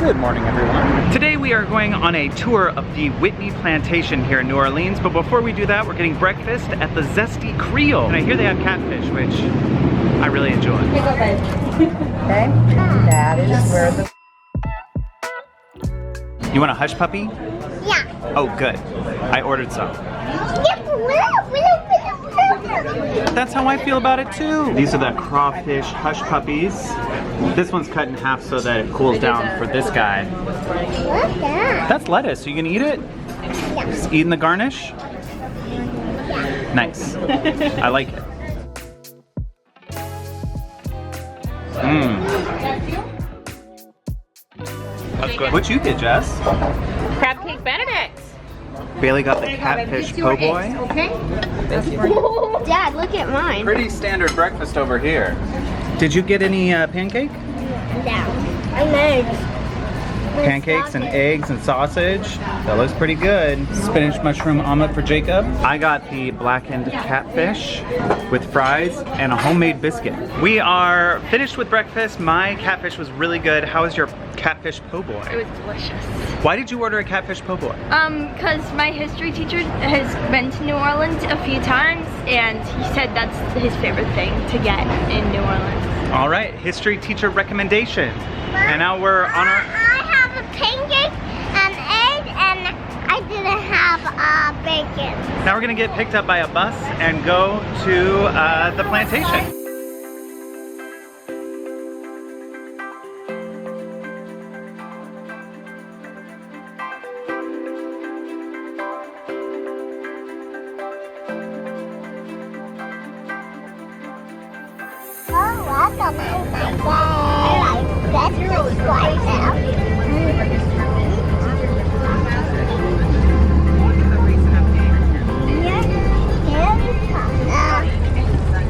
Good morning, everyone. Today we are going on a tour of the Whitney Plantation here in New Orleans, but before we do that, we're getting breakfast at the Zesty Creole. And I hear they have catfish, which I really enjoy. Okay, that is where the... You want a hush puppy? Yeah. Oh, good. I ordered some. That's how I feel about it too. These are the crawfish hush puppies. This one's cut in half so that it cools down for this guy. What's that? That's lettuce. Are you gonna eat it? Yeah. Just eating the garnish? Yeah. Nice. I like it. Mmm. That's good. What you get, Jess? Crab cake Benedict's. Bailey got the catfish po' boy. Okay. Dad, look at mine. Pretty standard breakfast over here. Did you get any pancake? Yeah. And eggs. Pancakes and eggs and sausage. That looks pretty good. Spinach mushroom omelet for Jacob. I got the blackened catfish with fries and a homemade biscuit. We are finished with breakfast. My catfish was really good. How was your catfish po' boy? It was delicious. Why did you order a catfish po' boy? Because my history teacher has been to New Orleans a few times and he said that's his favorite thing to get in New Orleans. All right, history teacher recommendation. And now we're on our... I have a pancake, an egg, and I didn't have bacon. Now we're gonna get picked up by a bus and go to the plantation. Oh, welcome, my God. That's really right now.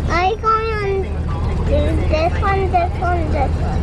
Are you going on this one, this one, this one?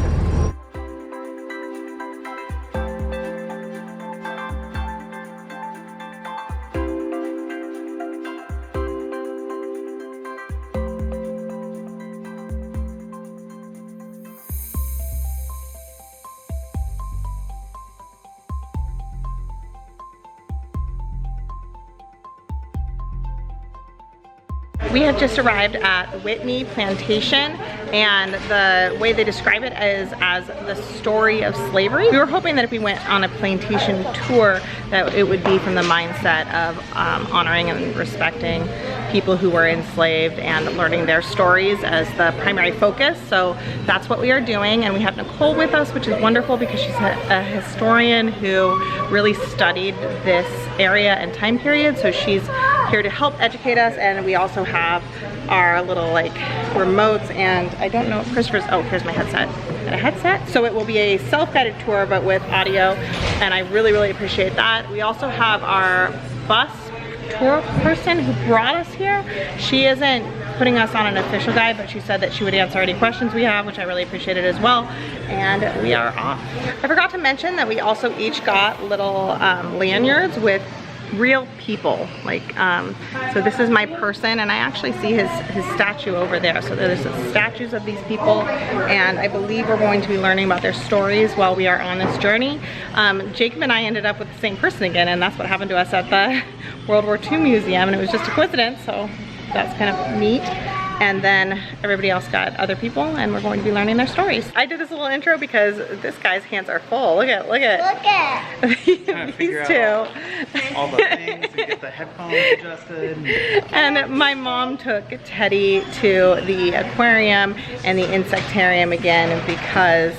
We have just arrived at Whitney Plantation and the way they describe it is as the story of slavery. We were hoping that if we went on a plantation tour that it would be from the mindset of honoring and respecting people who were enslaved and learning their stories as the primary focus. So that's what we are doing, and we have Nicole with us, which is wonderful because she's a historian who really studied this area and time period. So she's here to help educate us, and we also have our little like remotes, and I don't know if Christopher's, oh, here's my headset. And a headset. So it will be a self-guided tour but with audio, and I really, really appreciate that. We also have our bus tour person who brought us here. She isn't putting us on an official guide, but she said that she would answer any questions we have, which I really appreciated as well. And we are off. I forgot to mention that we also each got little lanyards with real people, like so this is my person, and I actually see his statue over there. So there's statues of these people, and I believe we're going to be learning about their stories while we are on this journey. Jacob and I ended up with the same person again, and that's what happened to us at the World War II Museum, and it was just a coincidence, so that's kind of neat. And then everybody else got other people, and we're going to be learning their stories. I did this little intro because this guy's hands are full. Look at. Look at. These two. All the things and get the headphones adjusted. And my mom took Teddy to the aquarium and the insectarium again because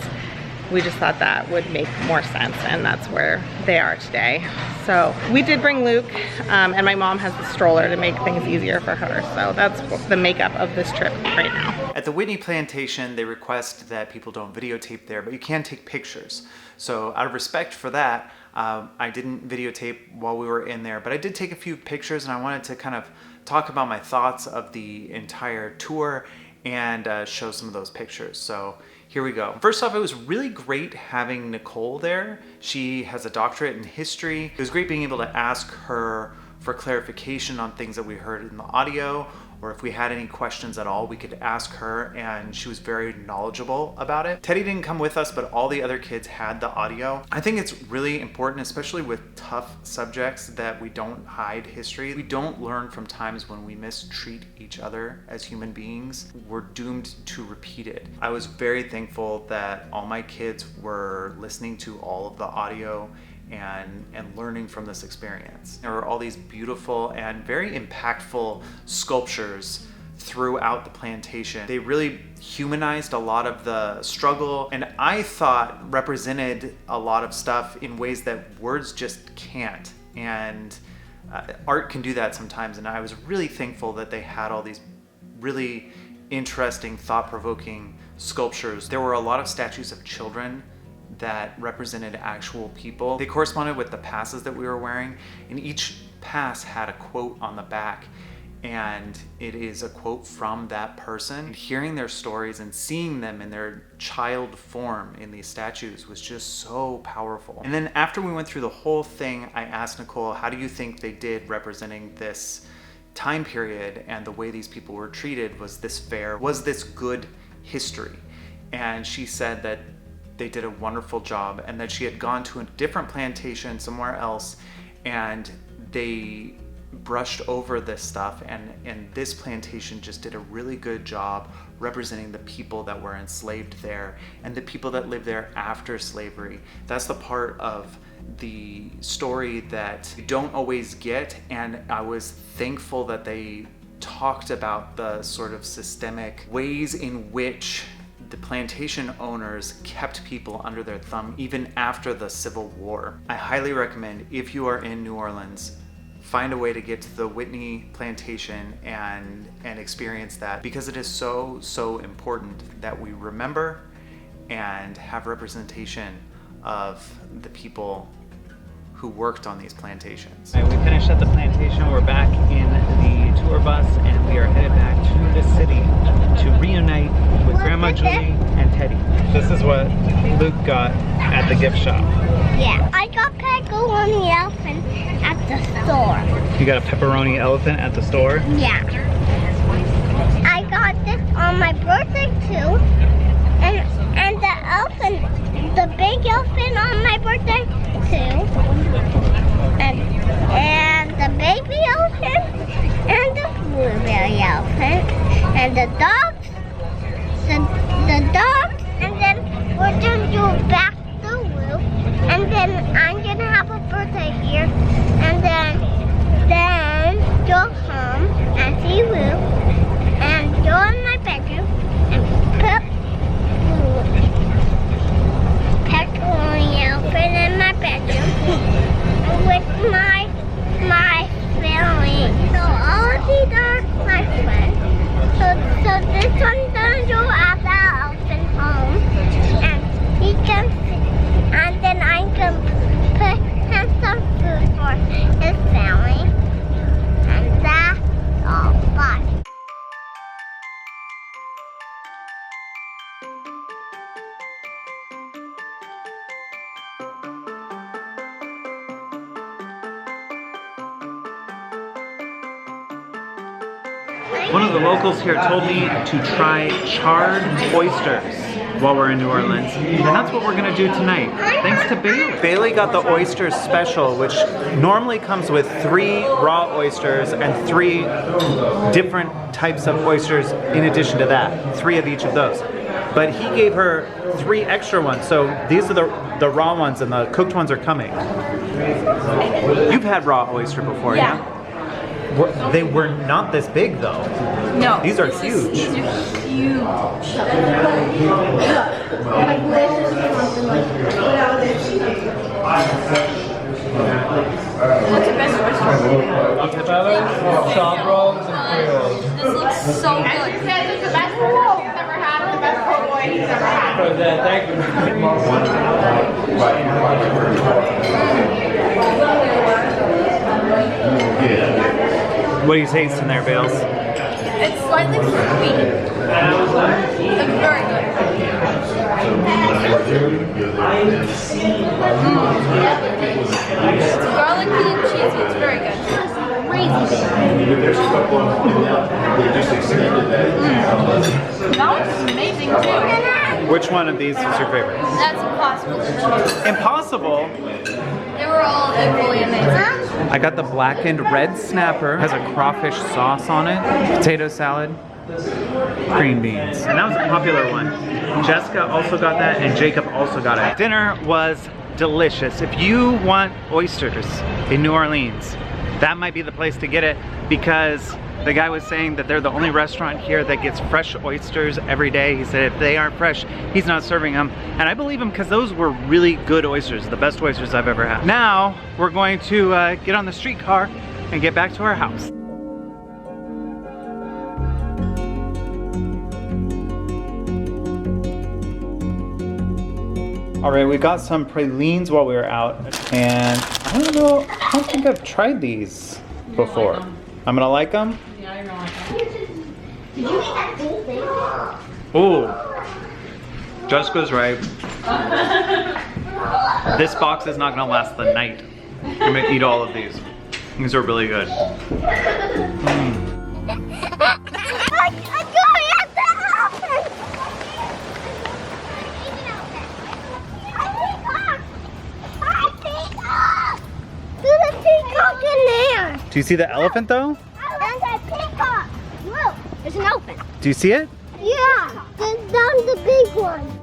we just thought that would make more sense, and that's where they are today. So we did bring Luke, and my mom has the stroller to make things easier for her. So that's the makeup of this trip right now. At the Whitney Plantation, they request that people don't videotape there, but you can take pictures. So out of respect for that, I didn't videotape while we were in there, but I did take a few pictures, and I wanted to kind of talk about my thoughts of the entire tour and show some of those pictures. So here we go. First off, it was really great having Nicole there. She has a doctorate in history. It was great being able to ask her for clarification on things that we heard in the audio, or if we had any questions at all, we could ask her, and she was very knowledgeable about it. Teddy didn't come with us, but all the other kids had the audio. I think it's really important, especially with tough subjects, that we don't hide history. We don't learn from times when we mistreat each other as human beings. We're doomed to repeat it. I was very thankful that all my kids were listening to all of the audio and learning from this experience. There were all these beautiful and very impactful sculptures throughout the plantation. They really humanized a lot of the struggle, and I thought represented a lot of stuff in ways that words just can't. And art can do that sometimes, and I was really thankful that they had all these really interesting, thought-provoking sculptures. There were a lot of statues of children that represented actual people. They corresponded with the passes that we were wearing, and each pass had a quote on the back, and it is a quote from that person. And hearing their stories and seeing them in their child form in these statues was just so powerful. And then after we went through the whole thing, I asked Nicole, how do you think they did representing this time period and the way these people were treated? Was this fair? Was this good history? And she said that they did a wonderful job, and that she had gone to a different plantation somewhere else, and they brushed over this stuff, and this plantation just did a really good job representing the people that were enslaved there and the people that lived there after slavery. That's the part of the story that you don't always get, and I was thankful that they talked about the sort of systemic ways in which the plantation owners kept people under their thumb even after the Civil War. I highly recommend, if you are in New Orleans, find a way to get to the Whitney Plantation and experience that, because it is so important that we remember and have representation of the people who worked on these plantations. We finished at the plantation. We're back in the tour bus, and we are headed back to the city to reunite with Grandma Julie and Teddy. This is what Luke got at the gift shop. Yeah, I got pepperoni elephant at the store. You got a pepperoni elephant at the store? Yeah. I got this on my birthday too. And the elephant, the big elephant on my birthday too. And the baby elephant and the blueberry elephant and the dogs, the dogs, and then we're gonna do back the loop, and then I'm gonna have a birthday here, and then go home and see Lou, and go in my bedroom and put pepperoni elephant in my bedroom with my family. So all of these are my friends. So this one's gonna go at the elephant home, and he can, and then I can put him some food for his family, and that's all. Bye. One of the locals here told me to try charred oysters while we're in New Orleans, and that's what we're gonna do tonight. Thanks to Bailey. Bailey got the oysters special, which normally comes with 3 raw oysters and 3 different types of oysters in addition to that, 3 of each of those. But he gave her 3 extra ones, so these are the raw ones, and the cooked ones are coming. You've had raw oyster before, yeah? They were not this big though. No. These are huge. These are huge. What's your best oyster? Shop rolls and Creoles. This looks so good. This is the best roll he's ever had, the best po' boy he's ever had. Thank you. What are you tasting there, Bales? It's slightly sweet. It's very good. It's garlicky and cheesy. It's very good. crazy. There's a couple of them now. They just extended that. That was amazing too. Which one of these is your favorite? That's impossible to choose. Impossible. They were all equally amazing. I got the blackened red snapper. Has a crawfish sauce on it. Potato salad. Green beans. And that was a popular one. Jessica also got that and Jacob also got it. Dinner was delicious. If you want oysters in New Orleans, that might be the place to get it because the guy was saying that they're the only restaurant here that gets fresh oysters every day. He said if they aren't fresh, he's not serving them. And I believe him because those were really good oysters, the best oysters I've ever had. Now we're going to get on the streetcar and get back to our house. All right, we got some pralines while we were out, and I don't think I've tried these before. I'm gonna like them? Yeah, you're gonna like them. Ooh, Jessica's right. This box is not gonna last the night. I'm gonna eat all of these. These are really good. Do you see the elephant though? There's a peacock. Look, there's an elephant. Do you see it? Yeah, that's the big one.